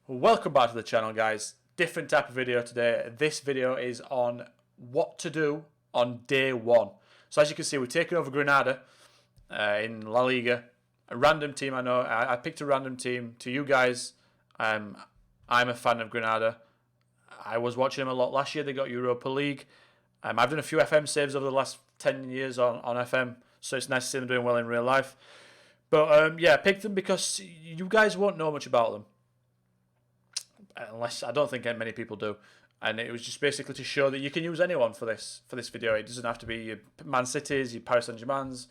Welcome back to the channel, guys. Different type of video today. This video is on what to do on day one. So as you can see, we're taking over Granada in La Liga. A random team, I know. I picked a random team. To you guys, I'm a fan of Granada. I was watching them a lot last year. They got Europa League. I've done a few FM saves over the last 10 years on FM, so it's nice to see them doing well in real life. But yeah, I picked them because you guys won't know much about them. Unless I don't think many people do, and it was just basically to show that you can use anyone for this video. It doesn't have to be your Man Cities, your Paris Saint-Germain's,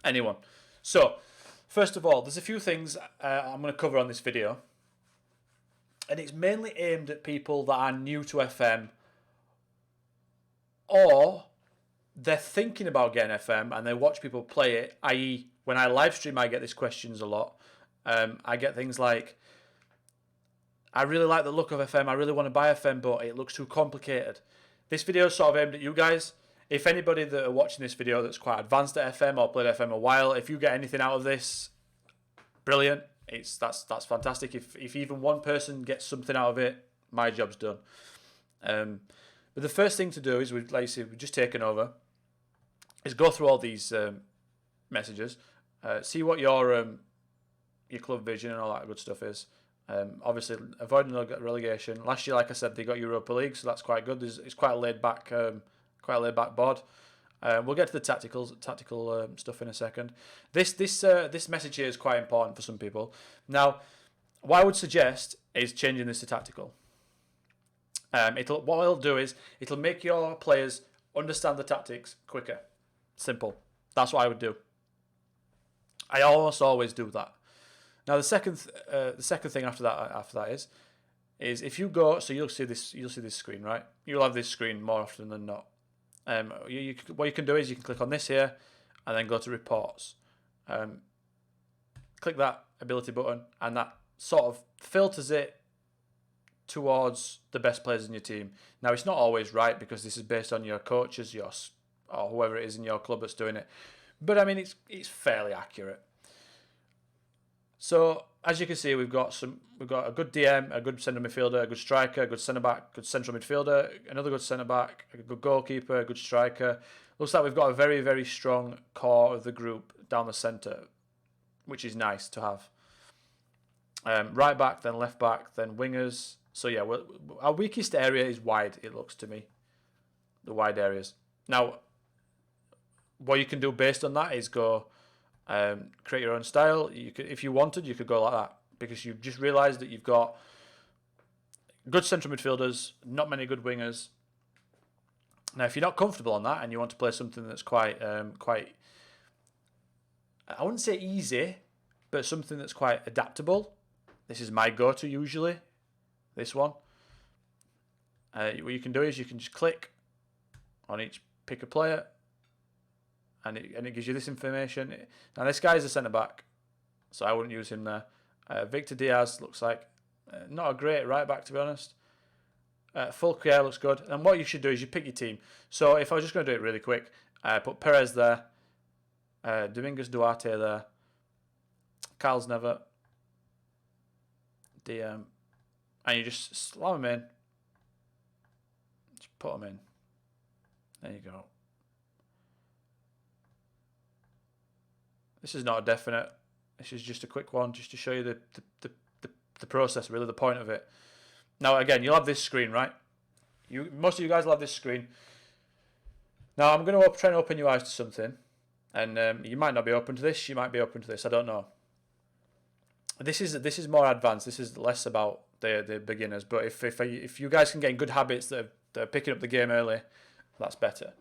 anyone. So first of all, there's a few things I'm going to cover on this video, and it's mainly aimed at people that are new to FM, or they're thinking about getting FM and they watch people play it. I.e., when I live stream, I get these questions a lot. I get things like, I really like the look of FM, I really want to buy FM, but it looks too complicated. This video is sort of aimed at you guys. If anybody that are watching this video that's quite advanced at FM or played FM a while, if you get anything out of this, brilliant. That's fantastic. If even one person gets something out of it, my job's done. But the first thing to do is, like you said, we've just taken over, is go through all these messages, see what your club vision and all that good stuff is. Obviously, avoiding relegation. Last year, like I said, they got Europa League, so that's quite good. It's quite a laid back board. We'll get to the tactical stuff in a second. This message here is quite important for some people. Now, what I would suggest is changing this to tactical. What it'll do is it'll make your players understand the tactics quicker. Simple. That's what I would do. I almost always do that. Now the second thing after that is if you go, so you'll see this screen, right? You'll have this screen more often than not. What you can do is you can click on this here, and then go to reports. Click that ability button, and that sort of filters it towards the best players in your team. Now it's not always right because this is based on your coaches, or whoever it is in your club that's doing it. But I mean, it's fairly accurate. So as you can see, we've got a good DM, a good centre midfielder, a good striker, a good centre back, good central midfielder, another good centre back, a good goalkeeper, a good striker. Looks like we've got a very, very strong core of the group down the centre, which is nice to have. Right back, then left back, then wingers. So yeah, our weakest area is wide. It looks to me, the wide areas. Now, what you can do based on that is go. Create your own style. You could, if you wanted, you could go like that because you've just realised that you've got good central midfielders, not many good wingers. Now, if you're not comfortable on that and you want to play something that's quite, I wouldn't say easy, but something that's quite adaptable. This is my go-to usually. This one. What you can do is you can just click on each pick a player. And it gives you this information. Now this guy's a centre back, so I wouldn't use him there. Victor Diaz looks like not a great right back, to be honest. Fulquier looks good. And what you should do is you pick your team. So if I was just going to do it really quick, put Perez there, Domingos Duarte there, Carl's Never, DM, and you just slam them in. Just put them in. There you go. This is not a definite. This is just a quick one, just to show you the process, really the point of it. Now, again, you'll have this screen, right? Most of you guys will have this screen. Now, I'm going to try and open your eyes to something, and you might not be open to this. You might be open to this. I don't know. This is more advanced. This is less about the beginners. But if you guys can get in good habits that are picking up the game early, that's better.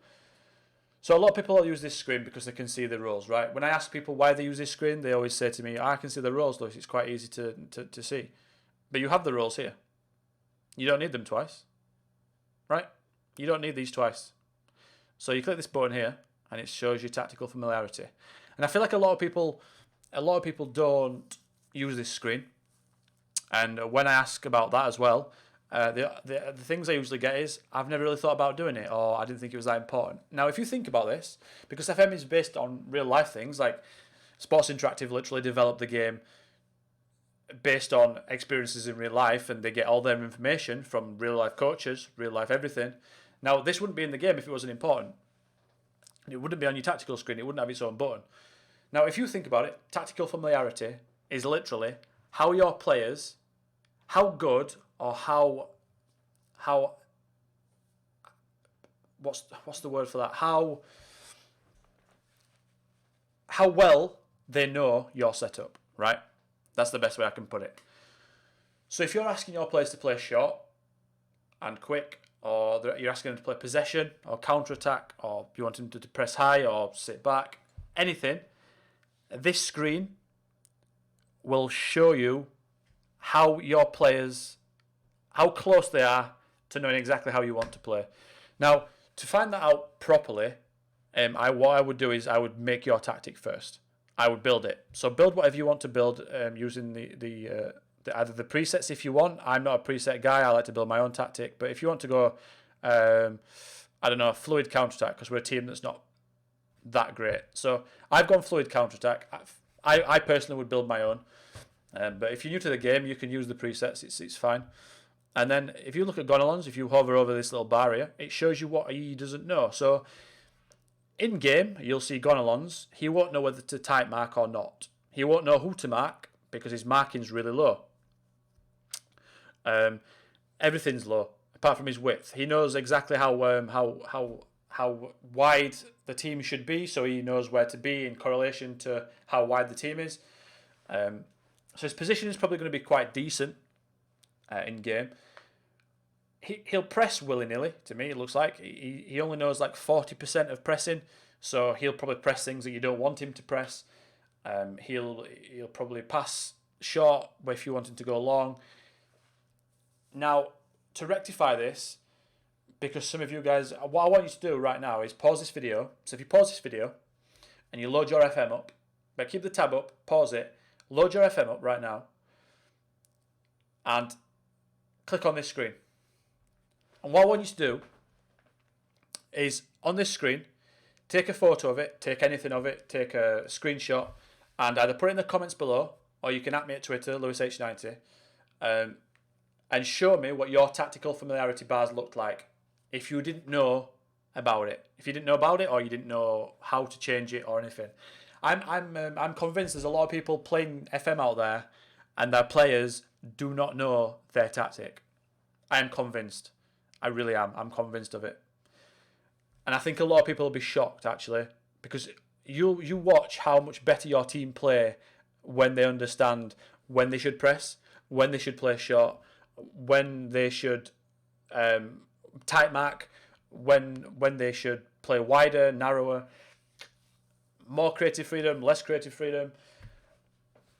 So a lot of people use this screen because they can see the rules, right? When I ask people why they use this screen, they always say to me, I can see the rules, Lewis. It's quite easy to see. But you have the rules here. You don't need them twice, right? You don't need these twice. So you click this button here, and it shows you tactical familiarity. And I feel like a lot of people don't use this screen. And when I ask about that as well, the things I usually get is, I've never really thought about doing it, or I didn't think it was that important. Now, if you think about this, because FM is based on real life things, like Sports Interactive literally developed the game based on experiences in real life, and they get all their information from real life coaches, real life everything. Now, this wouldn't be in the game if it wasn't important. It wouldn't be on your tactical screen. It wouldn't have its own button. Now, if you think about it, tactical familiarity is literally how your players, how good or how what's the word for that? How well they know your setup, right? That's the best way I can put it. So if you're asking your players to play short and quick, or you're asking them to play possession or counter-attack, or you want them to press high or sit back, anything, this screen will show you how your players, how close they are to knowing exactly how you want to play. Now, to find that out properly, what I would do is I would make your tactic first. I would build it. So build whatever you want to build using the either the presets if you want. I'm not a preset guy. I like to build my own tactic. But if you want to go, I don't know, a fluid counterattack, because we're a team that's not that great. So I've gone fluid counterattack. I personally would build my own. But if you're new to the game, you can use the presets. It's fine. And then if you look at Gonalons, if you hover over this little bar here, it shows you what he doesn't know. So in game, you'll see Gonalons. He won't know whether to type mark or not. He won't know who to mark because his marking's really low. Everything's low apart from his width. He knows exactly how wide the team should be, so he knows where to be in correlation to how wide the team is. So his position is probably going to be quite decent in game. He'll press willy-nilly, to me, it looks like. He only knows like 40% of pressing, so he'll probably press things that you don't want him to press. He'll probably pass short if you want him to go long. Now, to rectify this, because some of you guys, what I want you to do right now is pause this video. So if you pause this video and you load your FM up, but keep the tab up, pause it, load your FM up right now, and click on this screen. And what I want you to do is, on this screen, take a photo of it, take anything of it, take a screenshot, and either put it in the comments below, or you can at me at Twitter, LewisH90, and show me what your tactical familiarity bars looked like if you didn't know about it. If you didn't know about it, or you didn't know how to change it or anything. I'm convinced there's a lot of people playing FM out there, and their players do not know their tactic. I am convinced. I really am. I'm convinced of it. And I think a lot of people will be shocked, actually, because you watch how much better your team play when they understand when they should press, when they should play short, when they should tight mark, when they should play wider, narrower, more creative freedom, less creative freedom.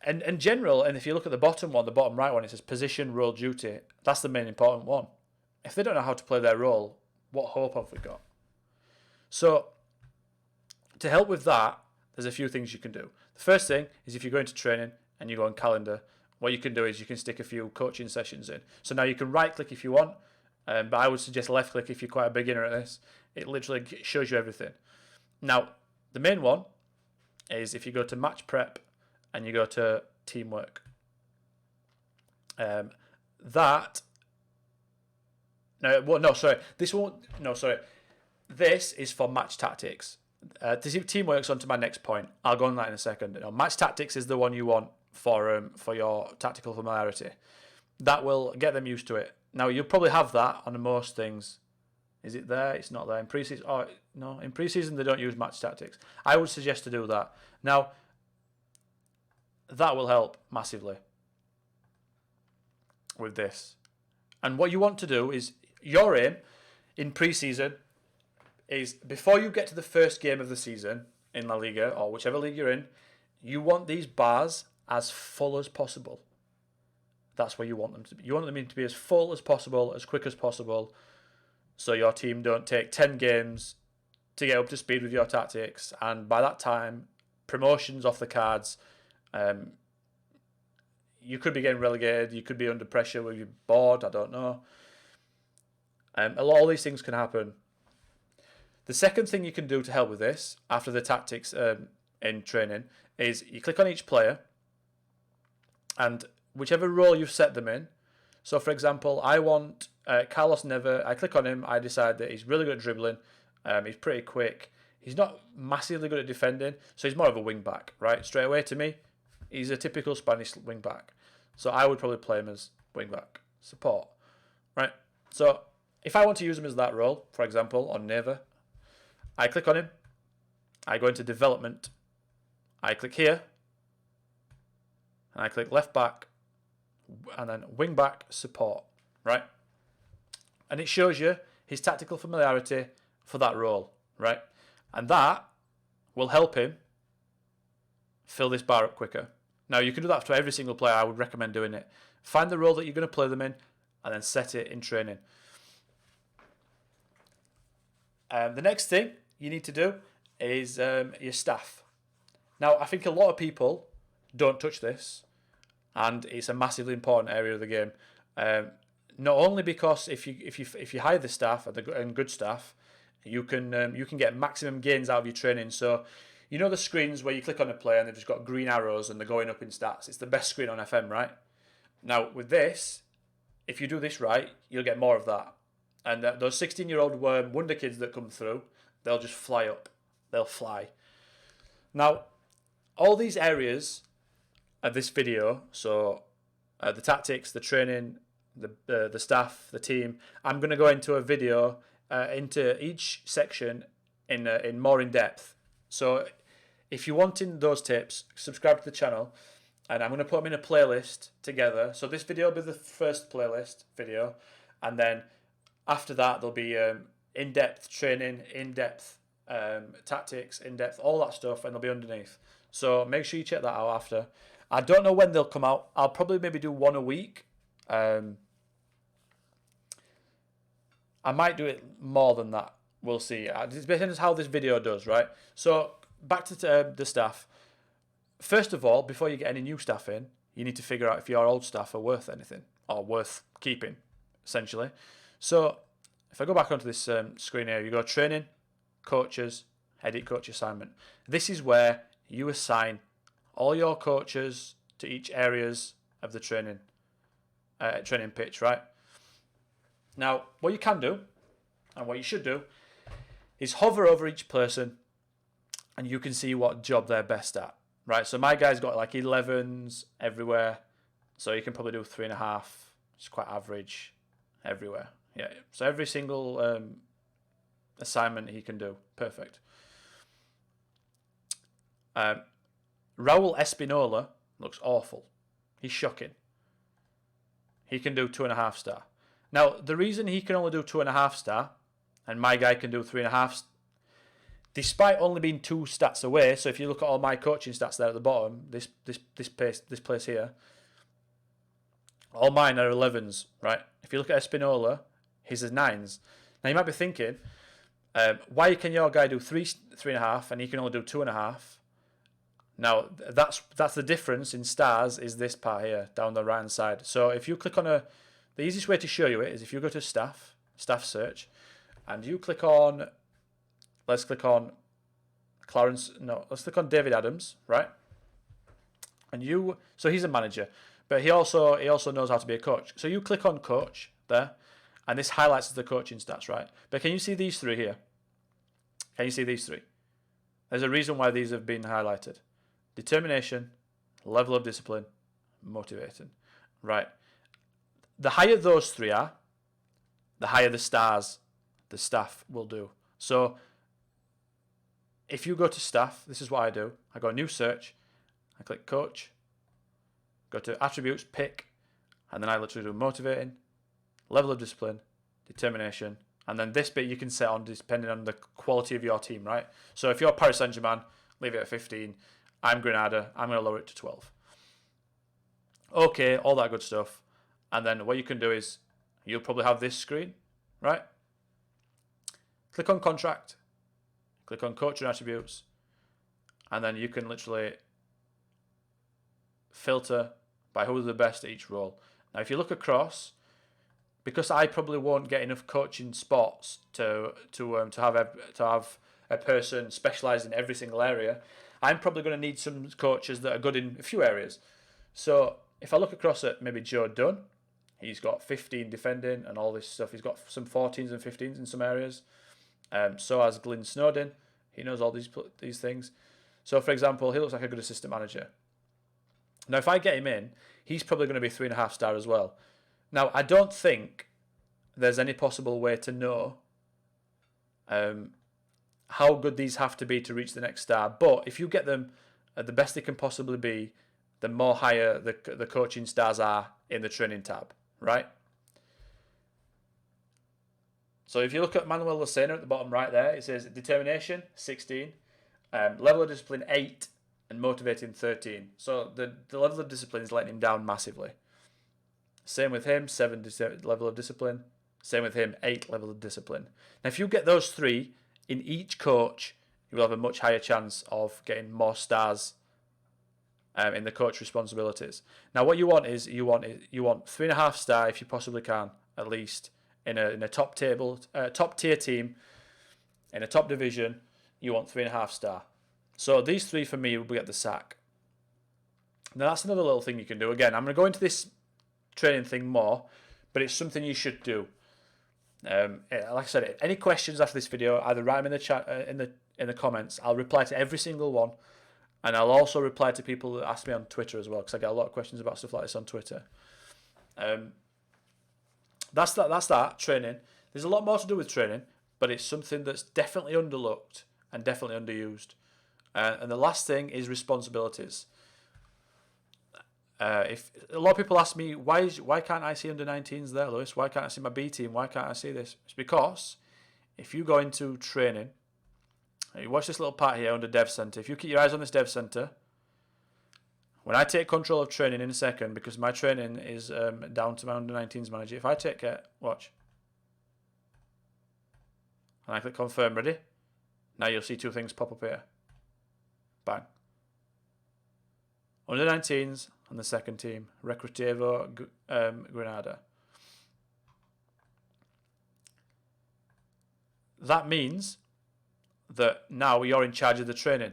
And in general, and if you look at the bottom right one, it says position, role, duty. That's the main important one. If they don't know how to play their role, what hope have we got? So, to help with that, there's a few things you can do. The first thing is, if you're going to training and you go on calendar, what you can do is you can stick a few coaching sessions in. So now you can right click if you want, but I would suggest left click if you're quite a beginner at this. It literally shows you everything. Now, the main one is if you go to match prep and you go to teamwork. This is for match tactics. Teamwork's onto my next point. I'll go on that in a second. Match tactics is the one you want for your tactical familiarity. That will get them used to it. Now, you'll probably have that on most things. Is it there? It's not there. In pre-season, no. In pre-season, they don't use match tactics. I would suggest to do that. Now, that will help massively with this. And what you want to do is, your aim in pre-season is, before you get to the first game of the season in La Liga or whichever league you're in, you want these bars as full as possible. That's where you want them to be. You want them to be as full as possible, as quick as possible, so your team don't take 10 games to get up to speed with your tactics, and by that time, promotion's off the cards. You could be getting relegated, you could be under pressure where you're bored, I don't know. All these things can happen. The second thing you can do to help with this, after the tactics in training, is you click on each player, and whichever role you've set them in. So, for example, I want Carlos Neva. I click on him. I decide that he's really good at dribbling. He's pretty quick. He's not massively good at defending, so he's more of a wing back, right? Straight away to me, he's a typical Spanish wing back. So I would probably play him as wing back support, right? So if I want to use him as that role, for example, on Neva, I click on him. I go into development. I click here, and I click left back, and then wing back support, right? And it shows you his tactical familiarity for that role, right? And that will help him fill this bar up quicker. Now, you can do that for every single player. I would recommend doing it. Find the role that you're going to play them in, and then set it in training. The next thing you need to do is your staff. Now, I think a lot of people don't touch this, and it's a massively important area of the game. Not only because if you hire the staff and good staff, you can get maximum gains out of your training. So, you know the screens where you click on a player and they've just got green arrows and they're going up in stats. It's the best screen on FM, right? Now with this, if you do this right, you'll get more of that. And those 16-year-old wonder kids that come through, they'll just fly up. They'll fly. Now, all these areas of this video, so the tactics, the training, the staff, the team, I'm going to go into a video into each section in more in depth. So if you're wanting those tips, subscribe to the channel, and I'm going to put them in a playlist together. So this video will be the first playlist video, and then after that there'll be in-depth training, in-depth tactics, in-depth, all that stuff, and they'll be underneath. So make sure you check that out after. I don't know when they'll come out. I'll probably maybe do one a week. I might do it more than that. We'll see. It depends how this video does, right? So back to the staff. First of all, before you get any new staff in, you need to figure out if your old staff are worth anything or worth keeping, essentially. So if I go back onto this screen here, you go training, coaches, edit coach assignment. This is where you assign all your coaches to each areas of the training pitch, right? Now, what you can do, and what you should do, is hover over each person, and you can see what job they're best at, right? So my guy's got like 11s everywhere, so you can probably do 3.5. It's quite average everywhere. Yeah. So every single assignment he can do, perfect. Raul Espinola looks awful. He's shocking. He can do 2.5 star. Now, the reason he can only do 2.5 star, and my guy can do 3.5, despite only being 2 stats away. So if you look at all my coaching stats there at the bottom, this place here, all mine are 11s, right? If you look at Espinola, his is 9s. Now you might be thinking, why can your guy do 3.5 and he can only do 2.5? Now that's the difference in stars. Is this part here down the right hand side? So if you click on the easiest way to show you it is if you go to staff search, and you click on, let's click on David Adams, right? And so he's a manager, but he also knows how to be a coach. So you click on coach there, and this highlights the coaching stats, right? But can you see these three here? Can you see these three? There's a reason why these have been highlighted. Determination, level of discipline, motivating, right? The higher those three are, the higher the stars the staff will do. So if you go to staff, this is what I do. I go new search, I click coach, go to attributes, pick, and then I literally do motivating, level of discipline, determination, and then this bit you can set on depending on the quality of your team, right? So if you're Paris Saint-Germain, leave it at 15. I'm Granada, I'm going to lower it to 12. Okay, all that good stuff. And then what you can do is, you'll probably have this screen, right? Click on contract, click on coach and attributes, and then you can literally filter by who's the best at each role. Now, if you look across, because I probably won't get enough coaching spots to have a person specialised in every single area, I'm probably going to need some coaches that are good in a few areas. So if I look across at maybe Joe Dunn, he's got 15 defending and all this stuff. He's got some 14s and 15s in some areas. So has Glyn Snowden. He knows all these things. So, for example, he looks like a good assistant manager. Now, if I get him in, he's probably going to be 3.5 star as well. Now, I don't think there's any possible way to know how good these have to be to reach the next star. But if you get them at the best they can possibly be, the more higher the coaching stars are in the training tab, right? So if you look at Manuel Lucena at the bottom right there, it says determination, 16, level of discipline, 8, and motivating, 13. So the level of discipline is letting him down massively. Same with him, 7 level of discipline. Same with him, 8 level of discipline. Now, if you get those 3 in each coach, you will have a much higher chance of getting more stars in the coach responsibilities. Now, what you want is you want 3.5 star if you possibly can, at least in a top tier team in a top division. You want 3.5 star. So these 3 for me will get the sack. Now that's another little thing you can do. Again, I'm going to go into this training thing more, but it's something you should do. Like I said, any questions after this video, either write them in the chat in the comments. I'll reply to every single one, and I'll also reply to people that ask me on Twitter as well, because I get a lot of questions about stuff like this on Twitter. That's that training. There's a lot more to do with training, but it's something that's definitely underlooked and definitely underused. And the last thing is responsibilities. If a lot of people ask me, why can't I see under-19s there, Lewis? Why can't I see my B team? Why can't I see this? It's because if you go into training, you watch this little part here under Dev Center. If you keep your eyes on this Dev Center, when I take control of training in a second, because my training is down to my under-19s manager, if I take it, watch, and I click confirm, ready? Now you'll see 2 things pop up here. Bang. Under-19s and the second team, Recreativo Granada. That means that now you're in charge of the training.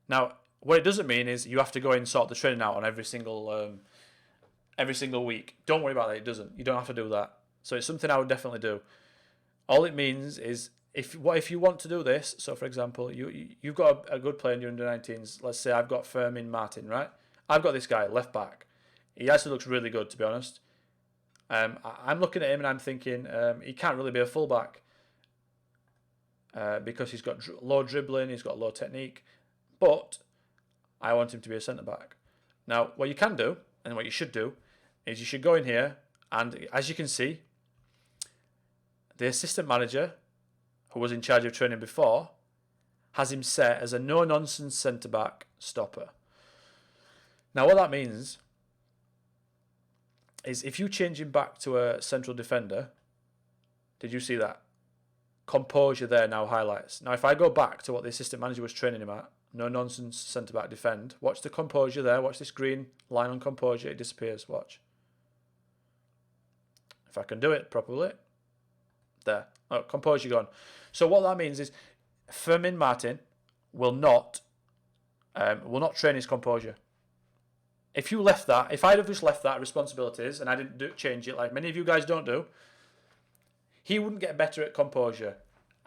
Now, what it doesn't mean is you have to go and sort the training out on every single week. Don't worry about that. It doesn't. You don't have to do that. So it's something I would definitely do. All it means is if you want to do this. So for example, you've got a good player in your under-19s. Let's say I've got Fermin Martin, right? I've got this guy left back. He actually looks really good, to be honest. I'm looking at him and I'm thinking he can't really be a fullback because he's got low dribbling, he's got low technique, but I want him to be a centre-back. Now, what you can do, and what you should do, is you should go in here, and as you can see, the assistant manager, who was in charge of training before, has him set as a no-nonsense centre-back stopper. Now, what that means is if you change him back to a central defender, did you see that? Composure there now highlights. Now, if I go back to what the assistant manager was training him at, no nonsense centre-back defend, watch the composure there, watch this green line on composure, it disappears, watch. If I can do it properly, there, oh, composure gone. So what that means is Fermin Martin will not train his composure. If you left that, if I'd have just left that responsibilities and I didn't change it like many of you guys don't do, he wouldn't get better at composure.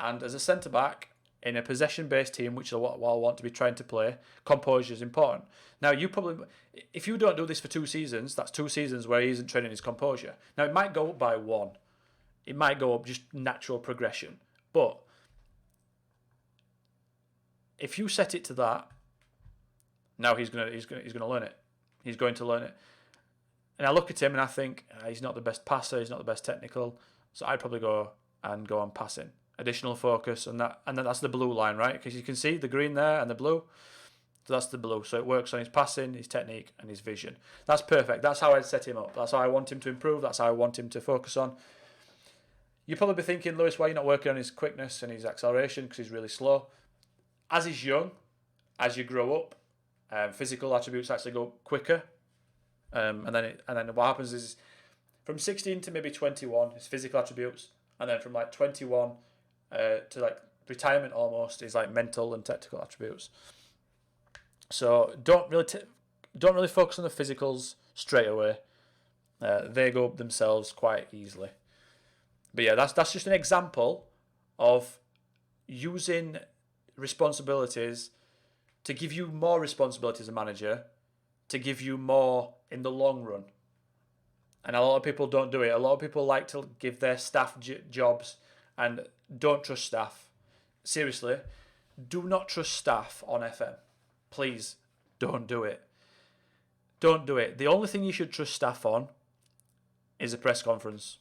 And as a centre-back in a possession-based team, which is what I want to be trying to play, composure is important. Now, you probably, if you don't do this for 2 seasons, that's 2 seasons where he isn't training his composure. Now, it might go up by 1. It might go up just natural progression. But if you set it to that, now he's gonna learn it. He's going to learn it. And I look at him and I think he's not the best passer, he's not the best technical, so I'd probably go on passing. Additional focus, and then that's the blue line, right? Because you can see the green there and the blue. So that's the blue. So it works on his passing, his technique, and his vision. That's perfect. That's how I'd set him up. That's how I want him to improve. That's how I want him to focus on. You'll probably be thinking, Lewis, why are you not working on his quickness and his acceleration? Because he's really slow. As he's young, as you grow up, physical attributes actually go quicker. And then what happens is from 16 to maybe 21, his physical attributes, and then from like 21 to like retirement almost is like mental and technical attributes. So don't really don't really focus on the physicals straight away. They go up themselves quite easily. But yeah, that's just an example of using responsibilities to give you more responsibility as a manager, to give you more in the long run. And a lot of people don't do it. A lot of people like to give their staff jobs and don't trust staff. Seriously, do not trust staff on FM. Please, don't do it. Don't do it. The only thing you should trust staff on is a press conference.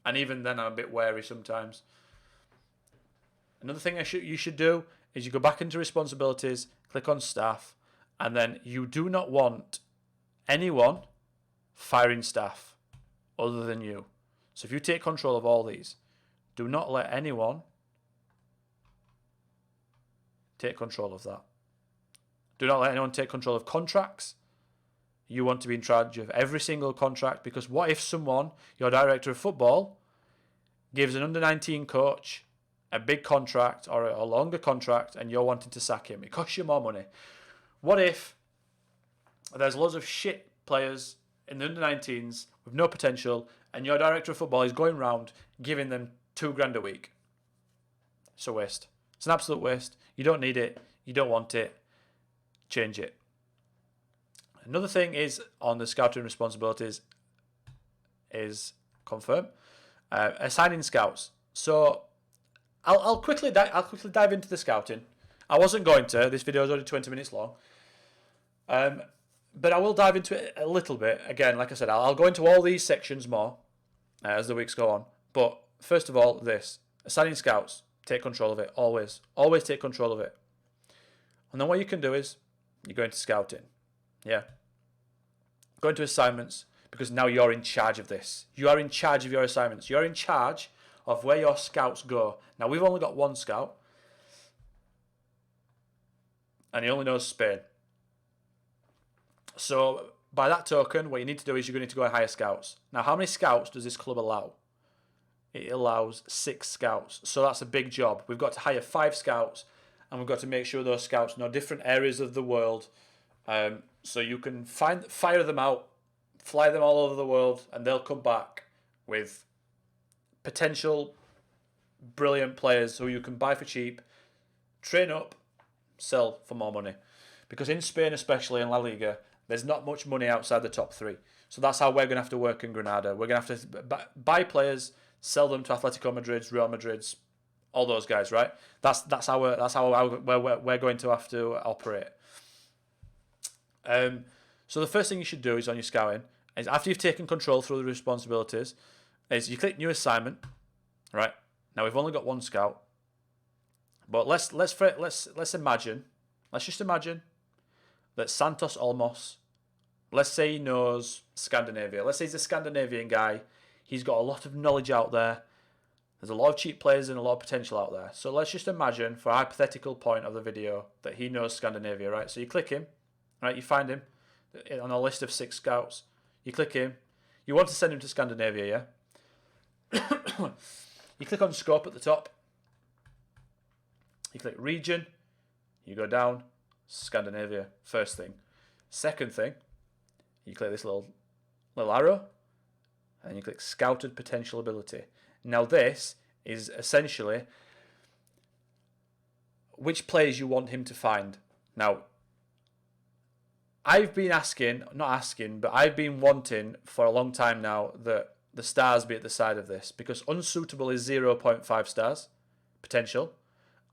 And even then, I'm a bit wary sometimes. Another thing you should do is you go back into responsibilities, click on staff, and then you do not want anyone firing staff other than you. So if you take control of all these, do not let anyone take control of that. Do not let anyone take control of contracts. You want to be in charge of every single contract, because what if someone, your director of football, gives an under-19 coach a big contract or a longer contract and you're wanting to sack him? It costs you more money. What if there's loads of shit players in the under-19s with no potential and your director of football is going around giving them $2,000 a week? It's a waste. It's an absolute waste. You don't need it. You don't want it. Change it. Another thing is on the scouting responsibilities is assigning scouts. So I'll quickly dive into the scouting. I wasn't going to. This video is only 20 minutes long. But I will dive into it a little bit. Again, like I said, I'll go into all these sections more as the weeks go on. But first of all, assigning scouts. Take control of it. Always. Always take control of it. And then what you can do is you go into scouting. Yeah. Go into assignments, because now you're in charge of this. You are in charge of your assignments. You're in charge of where your scouts go. Now, we've only got one scout, and he only knows Spain. So, by that token, what you need to do is you're going to go and hire scouts. Now, how many scouts does this club allow? It allows 6 scouts. So that's a big job. We've got to hire 5 scouts, and we've got to make sure those scouts know different areas of the world. So you can fire them out, fly them all over the world, and they'll come back with potential brilliant players who you can buy for cheap, train up, sell for more money. Because in Spain, especially in La Liga, there's not much money outside the top 3. So that's how we're going to have to work in Granada. We're going to have to buy players, sell them to Atletico Madrid's, Real Madrid's, all those guys, right? That's how we're going to have to operate. So the first thing you should do is on your scouting is, after you've taken control through the responsibilities, is you click new assignment, right? Now we've only got one scout, but let's imagine, let's just imagine that Santos Olmos, let's say he knows Scandinavia. Let's say he's a Scandinavian guy. He's got a lot of knowledge out there. There's a lot of cheap players and a lot of potential out there. So let's just imagine, for a hypothetical point of the video, that he knows Scandinavia, right? So you click him. Right, you find him on a list of 6 scouts. You click him. You want to send him to Scandinavia, yeah? You click on scope at the top. You click region. You go down, Scandinavia, first thing. Second thing, you click this little arrow, and you click scouted potential ability. Now this is essentially which players you want him to find. Now, I've been I've been wanting for a long time now that the stars be at the side of this, because unsuitable is 0.5 stars potential.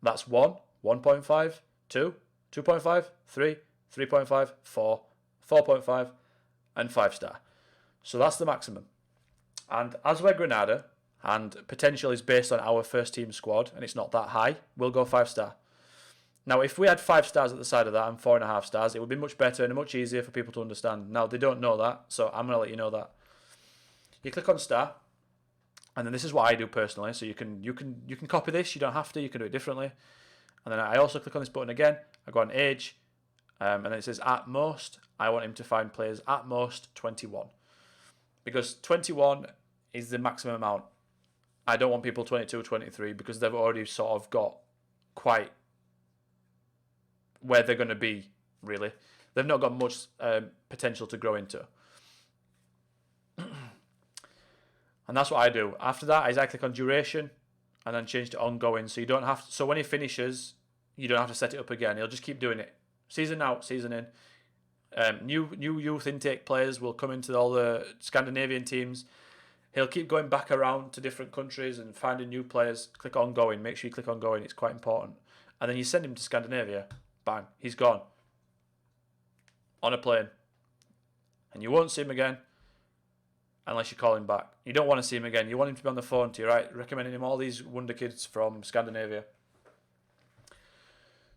That's 1, 1.5, 2, 2.5, 3, 3.5, 4, 4.5, and 5 star. So that's the maximum. And as we're Granada, and potential is based on our first team squad, and it's not that high, we'll go 5 star. Now, if we had 5 stars at the side of that and 4.5 stars, it would be much better and much easier for people to understand. Now, they don't know that, so I'm going to let you know that. You click on star, and then this is what I do personally. So you can copy this. You don't have to. You can do it differently. And then I also click on this button again. I go on age, and then it says at most. I want him to find players at most 21, because 21 is the maximum amount. I don't want people 22, 23, because they've already sort of got quite where they're going to be, really. they've not got much potential to grow into. And that's what I do. After that, I click on duration and then change to ongoing. So you don't have to, so when he finishes, you don't have to set it up again. He'll just keep doing it. Season out, season in. New youth intake players will come into all the Scandinavian teams. He'll keep going back around to different countries and finding new players. Click ongoing. Make sure you click ongoing. It's quite important. And then you send him to Scandinavia. Bang. He's gone. On a plane. And you won't see him again unless you call him back. You don't want to see him again. You want him to be on the phone to you, right? Recommending him all these wonder kids from Scandinavia.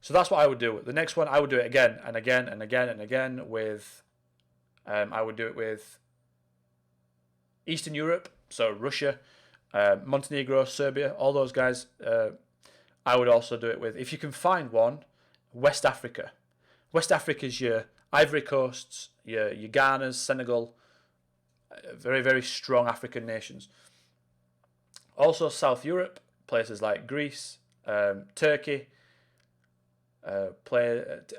So that's what I would do. The next one, I would do it again and again and again and again with... I would do it with Eastern Europe, so Russia, Montenegro, Serbia, all those guys. I would also do it with, if you can find one, West Africa. West Africa is your Ivory Coasts, your Ghanas, Senegal, very, very strong African nations. Also South Europe, places like Greece, Turkey,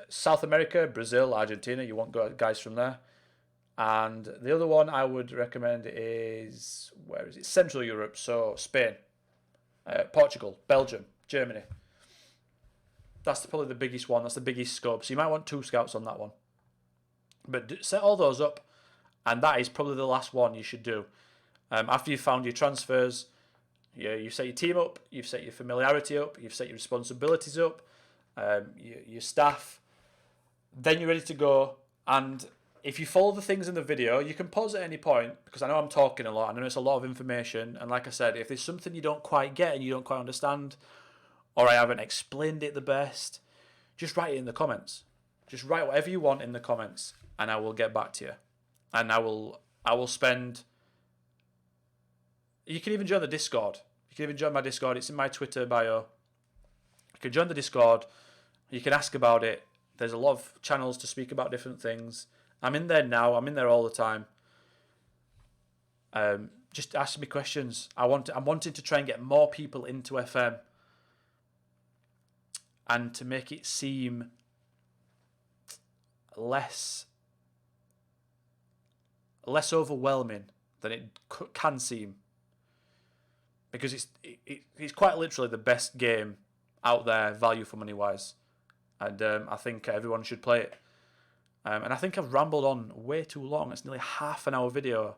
South America, Brazil, Argentina, you want guys from there. And the other one I would recommend is, where is it? Central Europe, so Spain, Portugal, Belgium, Germany. That's probably the biggest one. That's the biggest scope. So you might want 2 scouts on that one. But set all those up, and that is probably the last one you should do. After you've found your transfers, you set your team up, you've set your familiarity up, you've set your responsibilities up, your staff, then you're ready to go. And if you follow the things in the video, you can pause at any point, because I know I'm talking a lot. I know it's a lot of information. And like I said, if there's something you don't quite get and you don't quite understand, or I haven't explained it the best, just write it in the comments. Just write whatever you want in the comments, and I will get back to you. And I will spend... You can even join the Discord. You can even join my Discord. It's in my Twitter bio. You can join the Discord. You can ask about it. There's a lot of channels to speak about different things. I'm in there now. I'm in there all the time. Just ask me questions. I'm wanting to try and get more people into FM, and to make it seem less overwhelming than it can seem, because it's quite literally the best game out there, value for money wise, and I think everyone should play it. And I think I've rambled on way too long. It's nearly half an hour video.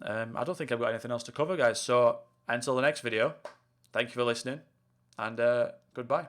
I don't think I've got anything else to cover, guys. So until the next video, thank you for listening, and goodbye.